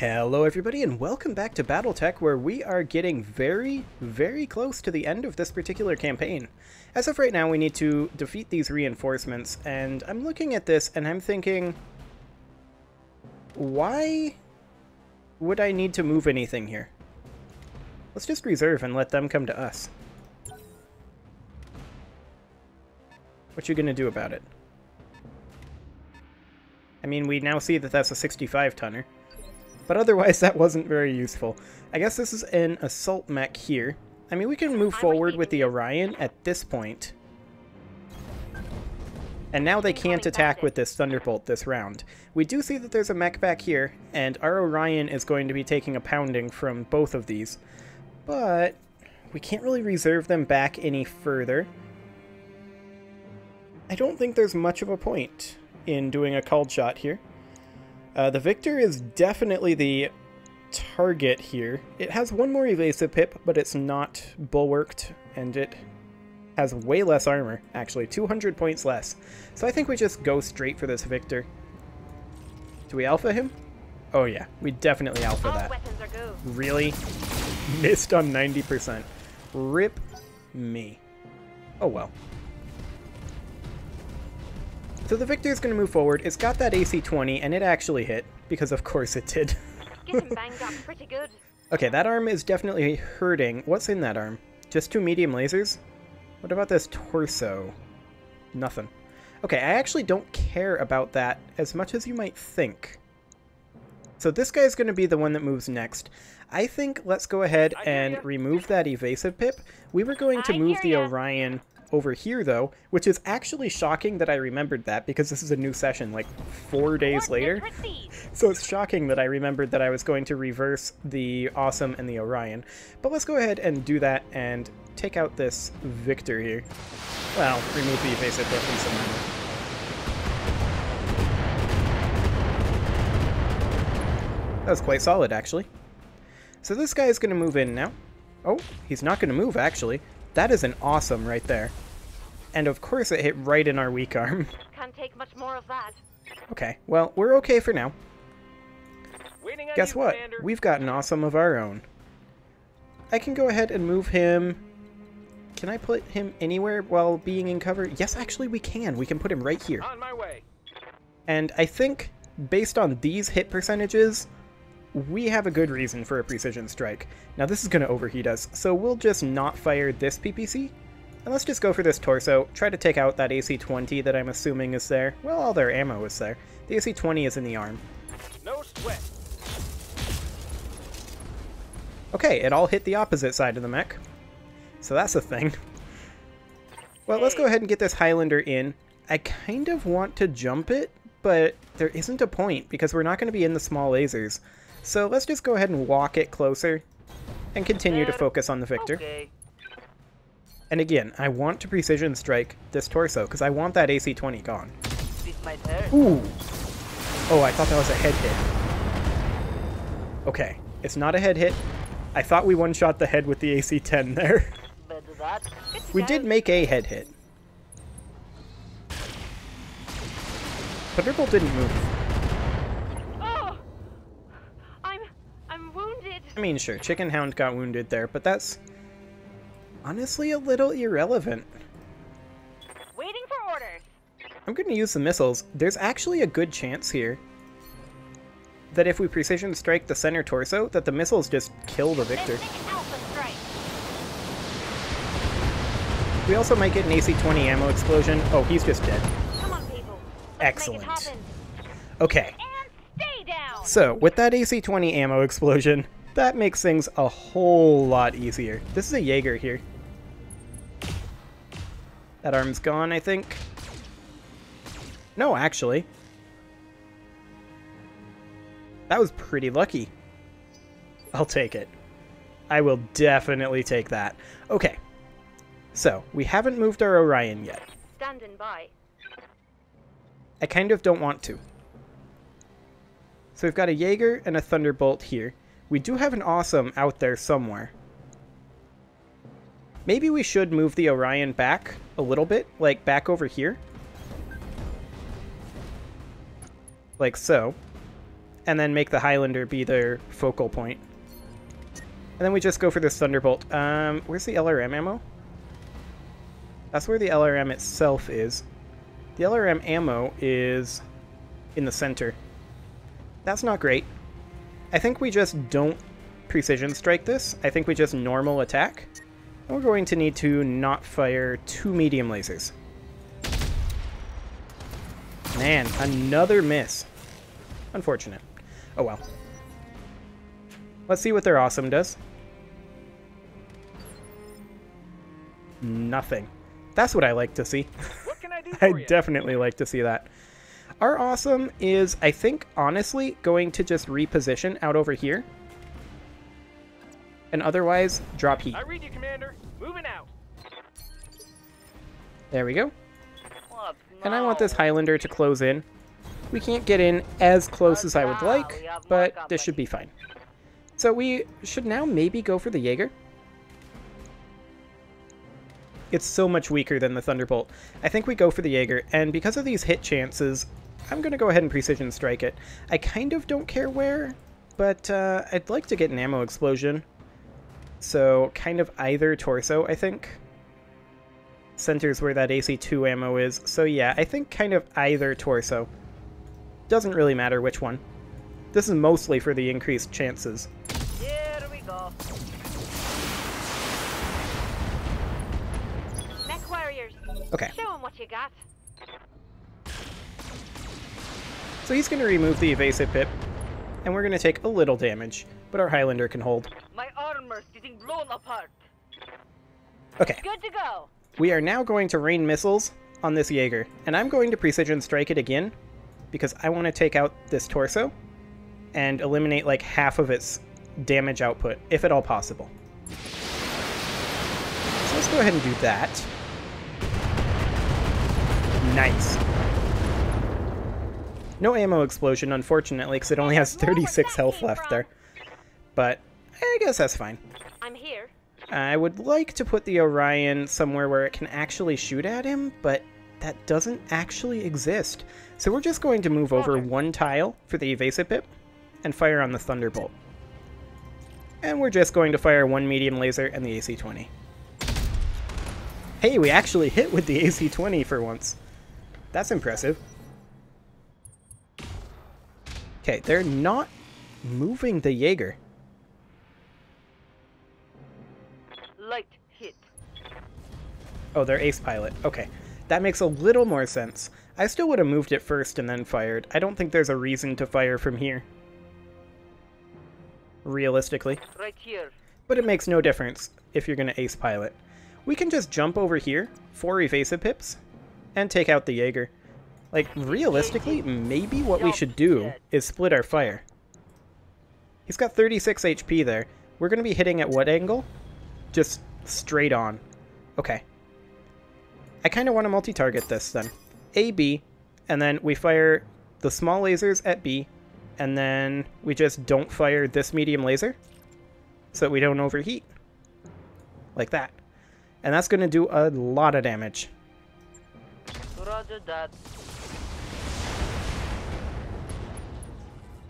Hello everybody and welcome back to BattleTech, where we are getting very, very close to the end of this particular campaign. As of right now, we need to defeat these reinforcements, and I'm looking at this and I'm thinking, why would I need to move anything here? Let's just reserve and let them come to us. What you gonna do about it? I mean, we now see that that's a 65-tonner. But otherwise, that wasn't very useful. I guess this is an assault mech here. I mean, we can move forward with the Orion at this point. And now they can't attack with this Thunderbolt this round. We do see that there's a mech back here, and our Orion is going to be taking a pounding from both of these. But we can't really reserve them back any further. I don't think there's much of a point in doing a called shot here. The Victor is definitely the target here. It has one more evasive pip, but it's not bulwarked, and it has way less armor, actually, 200 points less. So I think we just go straight for this Victor. Do we alpha him? Oh yeah, we definitely alpha that. Really? Missed on 90%. Rip me. Oh well. So the Victor's going to move forward. It's got that AC 20, and it actually hit, because of course it did. Get him banged up pretty good. Okay, that arm is definitely hurting. What's in that arm? Just 2 medium lasers? What about this torso? Nothing. Okay, I actually don't care about that as much as you might think. So this guy's going to be the one that moves next. I think let's go ahead and remove that evasive pip. We were going to move the Orion over here, though, which is actually shocking that I remembered that, because this is a new session, like 4 days later. So it's shocking that I remembered that I was going to reverse the Awesome and the Orion. But let's go ahead and do that and take out this Victor here. Well, remove the evasive pip and some armor. That was quite solid, actually. So this guy is going to move in now. Oh, he's not going to move, actually. That is an Awesome right there. And of course it hit right in our weak arm. Can't take much more of that. Okay, well, we're okay for now. Guess what? We've got an Awesome of our own. I can go ahead and move him. Can I put him anywhere while being in cover? Yes, actually we can. We can put him right here. On my way. And I think, based on these hit percentages, we have a good reason for a precision strike. Now this is going to overheat us, so we'll just not fire this PPC. And let's just go for this torso, try to take out that AC 20 that I'm assuming is there. Well, all their ammo is there. The AC 20 is in the arm. No sweat. Okay, it all hit the opposite side of the mech. So that's a thing. Well, let's go ahead and get this Highlander in. I kind of want to jump it, but there isn't a point because we're not going to be in the small lasers. So let's just go ahead and walk it closer and continue to focus on the Victor. Okay. And again, I want to precision strike this torso because I want that AC 20 gone. This might hurt. Ooh. Oh, I thought that was a head hit. Okay, it's not a head hit. I thought we one-shot the head with the AC 10 there. Better that. We did make a head hit. Thunderbolt didn't move. I'm wounded. I mean, sure, Chicken Hound got wounded there, but that's honestly a little irrelevant. Waiting for orders. I'm going to use the missiles. There's actually a good chance here that if we precision strike the center torso, that the missiles just kill the Victor. We also might get an AC 20 ammo explosion. Oh, he's just dead. Come on, people. Excellent. Make it happen. Okay. And stay down. So, with that AC 20 ammo explosion, that makes things a whole lot easier. This is a Jaeger here. That arm's gone, I think. No, actually. That was pretty lucky. I'll take it. I will definitely take that. Okay. So, we haven't moved our Orion yet. Standing by. I kind of don't want to. So we've got a Jaeger and a Thunderbolt here. We do have an Awesome out there somewhere. Maybe we should move the Orion back a little bit, like back over here. Like so. and then make the Highlander be their focal point. And then we just go for this Thunderbolt. Where's the LRM ammo? That's where the LRM itself is. The LRM ammo is in the center. That's not great. I think we just don't precision strike this. I think we just normal attack. And we're going to need to not fire 2 medium lasers. Man, another miss. Unfortunate. Oh well. Let's see what their awesome does. Nothing. That's what I like to see. What can I do for I you? definitely like to see that. Our awesome is, I think, honestly, going to just reposition out over here. And otherwise, drop heat. I read you, Commander. Moving out. There we go. What? And I want No. this Highlander to close in. We can't get in as close as I would like, We have more but company. this should be fine. So we should now maybe go for the Jaeger. It's so much weaker than the Thunderbolt. I think we go for the Jaeger, and because of these hit chances, I'm going to go ahead and precision strike it. I kind of don't care where, but I'd like to get an ammo explosion. So kind of either torso, I think. Center's where that AC2 ammo is. So yeah, I think kind of either torso. Doesn't really matter which one. This is mostly for the increased chances. Here we go. Mech warriors. Okay, Show 'em what you got. so he's going to remove the evasive pip, and we're going to take a little damage, but our Highlander can hold. My armor's getting blown apart. Okay, Good to go. we are now going to rain missiles on this Jaeger, and I'm going to precision strike it again, because I want to take out this torso and eliminate like half of its damage output, if at all possible. So let's go ahead and do that. Nice. No ammo explosion, unfortunately, because it only has 36 health left there. But I guess that's fine. I'm here. I would like to put the Orion somewhere where it can actually shoot at him, but that doesn't actually exist. So we're just going to move over one tile for the evasive pip and fire on the Thunderbolt. And we're just going to fire 1 medium laser and the AC-20. Hey, we actually hit with the AC-20 for once. That's impressive. Okay, they're not moving the Jaeger. Light hit. Oh, they're ace pilot. Okay, that makes a little more sense. I still would have moved it first and then fired. I don't think there's a reason to fire from here. Realistically. Right here. But it makes no difference if you're going to ace pilot. We can just jump over here, 4 evasive pips, and take out the Jaeger. Like, realistically, maybe what we should do is split our fire. He's got 36 HP there. We're going to be hitting at what angle? Just straight on. Okay. I kind of want to multi-target this then. A, B, and then we fire the small lasers at B, and then we just don't fire this medium laser so that we don't overheat. Like that. And that's going to do a lot of damage. Roger that.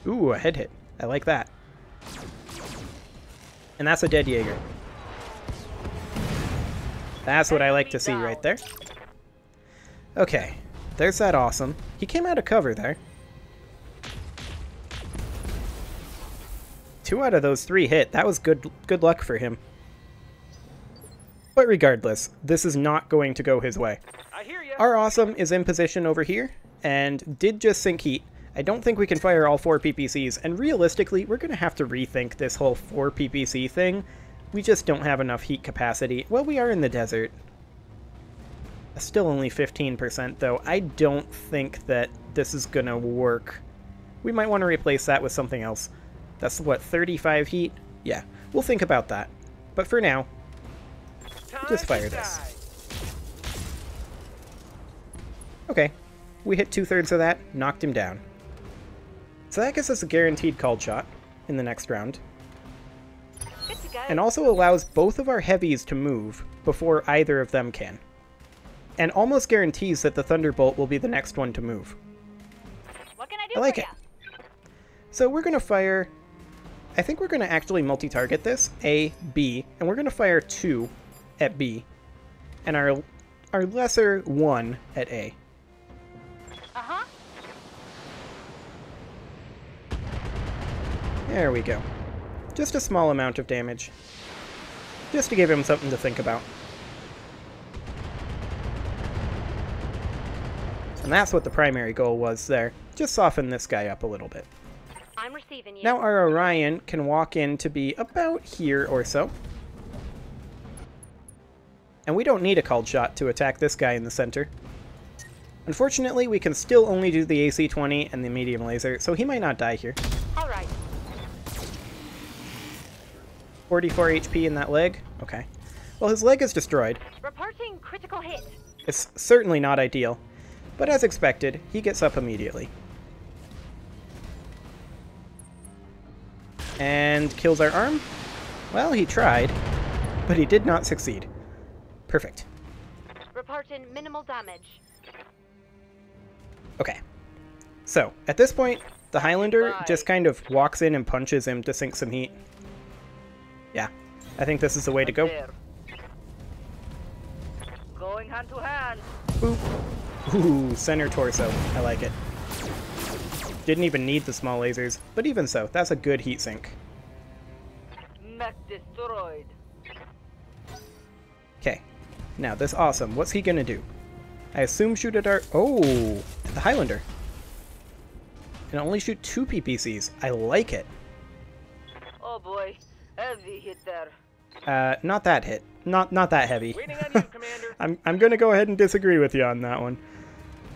Ooh, a head hit. I like that. And that's a dead Jaeger. That's what I like to see right there. Okay, there's that awesome. He came out of cover there. 2 out of those 3 hit. That was good luck for him. But regardless, this is not going to go his way. I hear you. Our awesome is in position over here, and did just sink heat. I don't think we can fire all 4 PPCs, and realistically, we're going to have to rethink this whole 4 PPC thing. We just don't have enough heat capacity. Well, we are in the desert. Still only 15% though. I don't think that this is going to work. We might want to replace that with something else. That's what, 35 heat? Yeah, we'll think about that. But for now, just fire this. Okay, we hit 2/3 of that, knocked him down. So that gives us a guaranteed called shot in the next round. Good to go. And also allows both of our heavies to move before either of them can. And almost guarantees that the Thunderbolt will be the next one to move. What can I do I like for it. ya? So we're going to fire... I think we're going to actually multi-target this, A, B, and we're going to fire 2 at B, and our lesser 1 at A. Uh-huh. There we go. Just a small amount of damage. Just to give him something to think about. And that's what the primary goal was there. Just soften this guy up a little bit. I'm receiving you. Now our Orion can walk in to be about here or so. And we don't need a called shot to attack this guy in the center. Unfortunately, we can still only do the AC-20 and the medium laser, so he might not die here. All right. 44 HP in that leg? Okay. Well, his leg is destroyed. Reporting critical hit. It's certainly not ideal, but as expected, he gets up immediately. And kills our arm? Well, he tried, but he did not succeed. Perfect. Reporting minimal damage. Okay. So, at this point, the Highlander just kind of walks in and punches him to sink some heat. Yeah, I think this is the way to go. There. Going hand to hand. Boop. Ooh, center torso. I like it. Didn't even need the small lasers, but even so, that's a good heat sink. Mech destroyed. Okay. Now, this awesome. What's he gonna do? I assume shoot at our... Oh! The Highlander. And only shoot 2 PPCs. I like it. Oh boy, heavy hit there. Not that hit. Not that heavy. Waiting on you, Commander. I'm gonna go ahead and disagree with you on that one.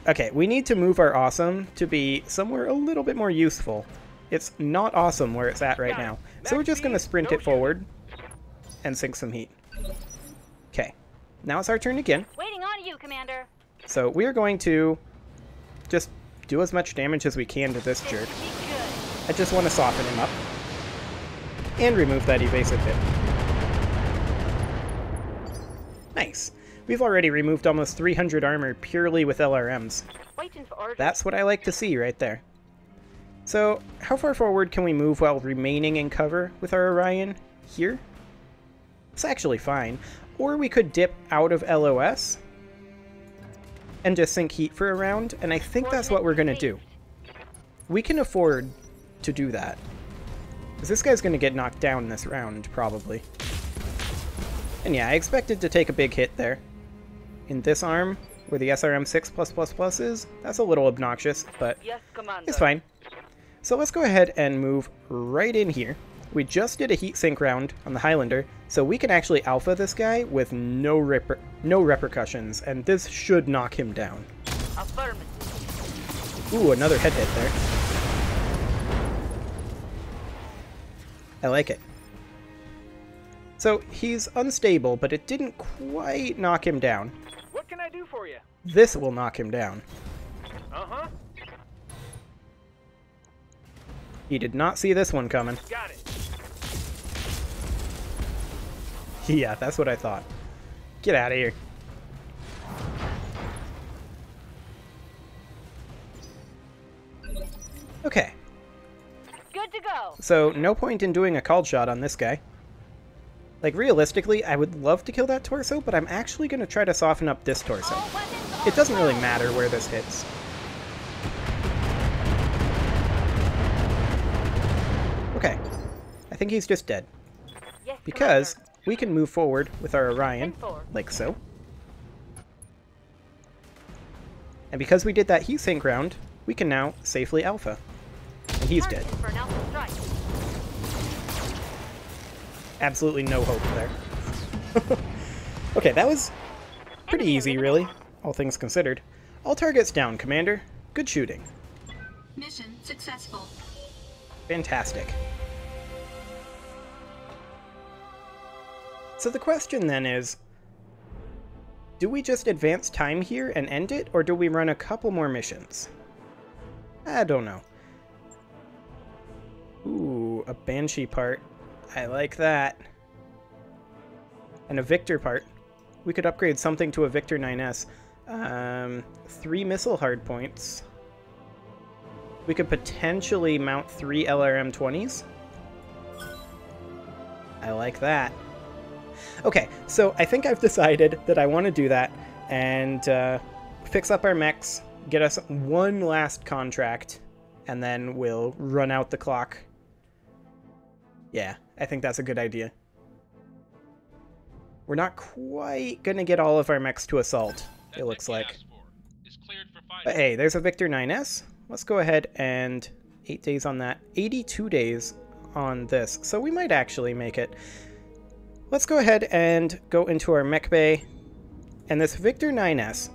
Okay, we need to move our awesome to be somewhere a little bit more useful. It's not awesome where it's at right now. So we're just gonna sprint it forward and sink some heat. Okay. Now it's our turn again. Waiting on you, Commander. So we're going to just do as much damage as we can to this jerk. Be good. I just want to soften him up. And remove that evasive hit. Nice. We've already removed almost 300 armor purely with LRMs. Waiting for orders. That's what I like to see right there. So, how far forward can we move while remaining in cover with our Orion? Here? It's actually fine. Or we could dip out of LOS and just sink heat for a round, and I think that's what we're going to do. We can afford to do that. Because this guy's going to get knocked down this round, probably. And yeah, I expected to take a big hit there. In this arm, where the SRM6+++ is, that's a little obnoxious, but Yes, Commander. it's fine. So let's go ahead and move right in here. We just did a heat sink round on the Highlander, so we can actually alpha this guy with no repercussions, and this should knock him down. Affirmative. Ooh, another head hit there. I like it. So he's unstable, but it didn't quite knock him down. What can I do for you? This will knock him down. Uh-huh. He did not see this one coming. Got it. Yeah, that's what I thought. Get out of here. Okay, Good to go. so no point in doing a called shot on this guy. Like, realistically, I would love to kill that torso, but I'm actually going to try to soften up this torso. All weapons It doesn't really online. matter where this hits. Okay, I think he's just dead. Yes, Because Commander. we can move forward with our Orion, 10-4. like so. And because we did that heat sink round, we can now safely alpha. And he's dead. Targeted for an alpha strike. Absolutely no hope there. Okay, that was pretty Enemy easy, eliminated. really, all things considered. All targets down, Commander. Good shooting. Mission successful. Fantastic. So the question then is, do we just advance time here and end it, or do we run a couple more missions? I don't know. Ooh, a Banshee part. I like that. And a Victor part. We could upgrade something to a Victor 9S. 3 missile hardpoints. We could potentially mount 3 LRM-20s. I like that. Okay, so I think I've decided that I want to do that and fix up our mechs, get us one last contract, and then we'll run out the clock. Yeah, I think that's a good idea. We're not quite going to get all of our mechs to assault, it looks like. But hey, there's a Victor 9S. Let's go ahead and 8 days on that. 82 days on this, so we might actually make it. Let's go ahead and go into our mech bay. And this Victor 9S,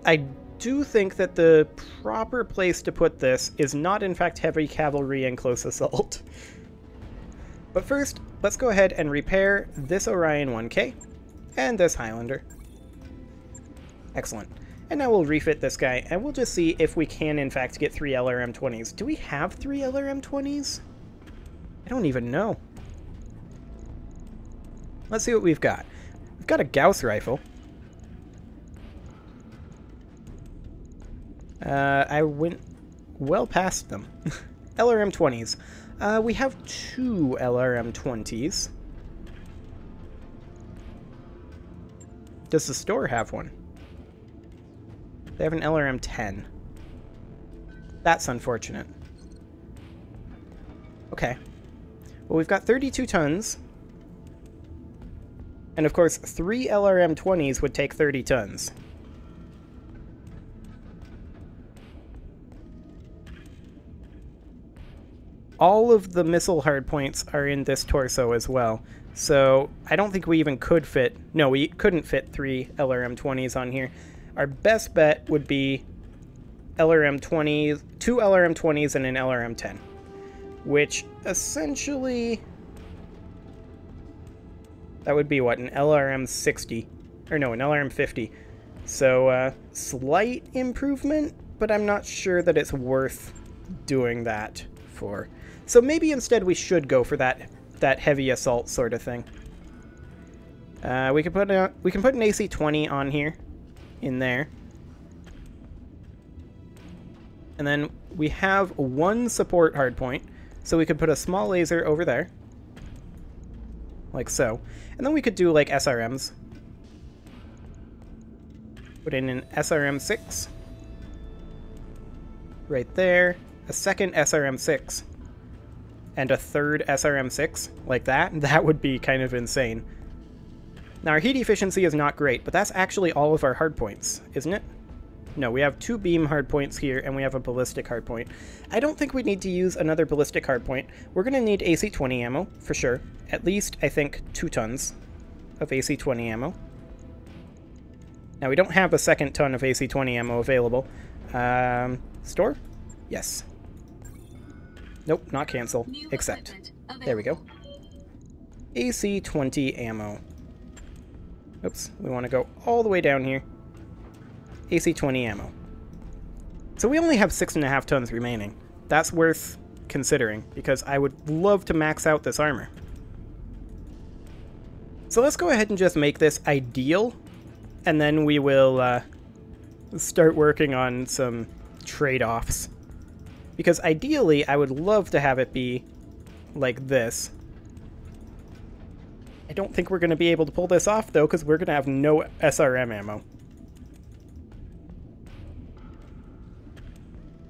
I do think that the proper place to put this is not in fact heavy cavalry and close assault. But first, let's go ahead and repair this Orion 1K and this Highlander. Excellent. And now we'll refit this guy, and we'll just see if we can in fact get 3 LRM-20s. Do we have 3 LRM-20s? I don't even know. Let's see what we've got. We've got a Gauss rifle. I went well past them. LRM-20s. We have 2 LRM-20s. Does the store have one? They have an LRM-10. That's unfortunate. Okay. Well, we've got 32 tons. And of course, 3 LRM-20s would take 30 tons. All of the missile hardpoints are in this torso as well. So I don't think we even could fit... No, we couldn't fit 3 LRM-20s on here. Our best bet would be LRM-20s, 2 LRM-20s and an LRM-10. Which essentially... That would be what, an LRM-60? Or no, an LRM-50. So, slight improvement, but I'm not sure that it's worth doing that for. So maybe instead we should go for that heavy assault sort of thing. We can put an AC-20 on here, in there. And then we have 1 support hardpoint, so we could put a small laser over there. Like so. And then we could do like SRMs. Put in an SRM-6. Right there. A second SRM-6. And a third SRM-6. Like that. That would be kind of insane. Now our heat efficiency is not great, but that's actually all of our hardpoints, isn't it? No, we have 2 beam hardpoints here, and we have a ballistic hardpoint. I don't think we need to use another ballistic hardpoint. We're going to need AC-20 ammo, for sure. At least, I think, 2 tons of AC-20 ammo. Now, we don't have a second ton of AC-20 ammo available. Store? Yes. Nope, not cancel. Accept. There we go. AC-20 ammo. Oops, we want to go all the way down here. AC-20 ammo. So we only have 6.5 tons remaining. That's worth considering, because I would love to max out this armor. So let's go ahead and just make this ideal, and then we will start working on some trade-offs. Because ideally, I would love to have it be like this. I don't think we're going to be able to pull this off, though, because we're going to have no SRM ammo.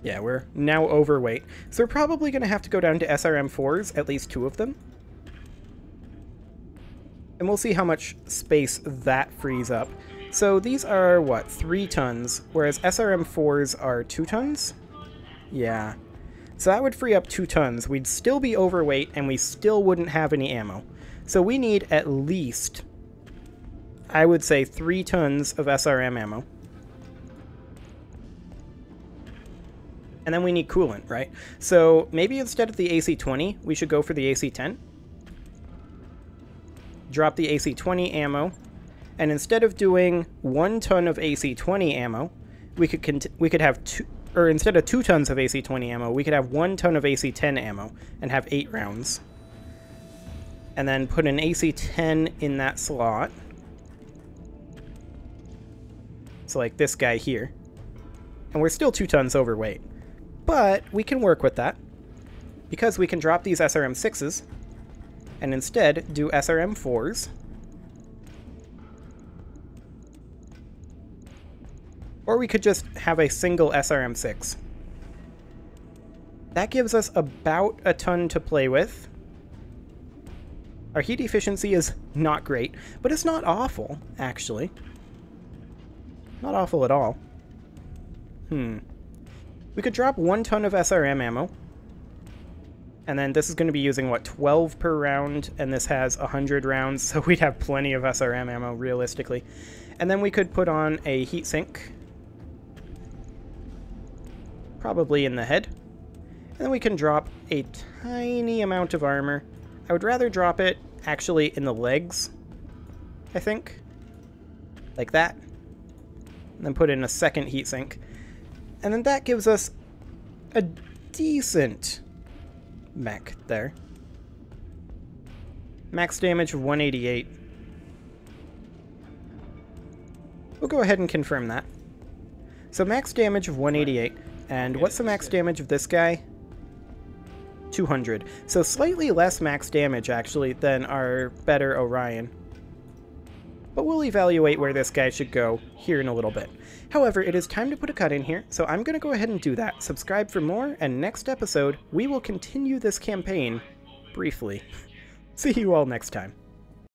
Yeah, we're now overweight. So we're probably going to have to go down to SRM-4s, at least 2 of them. And we'll see how much space that frees up. So these are, what, 3 tons, whereas SRM-4s are 2 tons? Yeah. So that would free up 2 tons. We'd still be overweight, and we still wouldn't have any ammo. So we need at least, I would say, 3 tons of SRM ammo. And then we need coolant, right? So maybe instead of the AC-20, we should go for the AC-10. Drop the AC-20 ammo. And instead of doing 1 ton of AC-20 ammo, we could have 2, or instead of 2 tons of AC-20 ammo, we could have 1 ton of AC-10 ammo and have 8 rounds. And then put an AC-10 in that slot. So like this guy here. And we're still 2 tons overweight. But we can work with that, because we can drop these SRM-6s, and instead do SRM-4s. Or we could just have a single SRM-6. That gives us about a ton to play with. Our heat efficiency is not great, but it's not awful, actually. Not awful at all. We could drop 1 ton of SRM ammo. And then this is going to be using, what, 12 per round, and this has 100 rounds, so we'd have plenty of SRM ammo, realistically. And then we could put on a heatsink. Probably in the head. And then we can drop a tiny amount of armor. I would rather drop it, actually, in the legs, I think. Like that. And then put in a second heatsink. And then that gives us a decent mech there. Max damage of 188. We'll go ahead and confirm that. So max damage of 188. And what's the max damage of this guy? 200. So slightly less max damage, actually, than our better Orion. But we'll evaluate where this guy should go here in a little bit. However, it is time to put a cut in here, so I'm going to go ahead and do that. Subscribe for more, and next episode, we will continue this campaign briefly. See you all next time.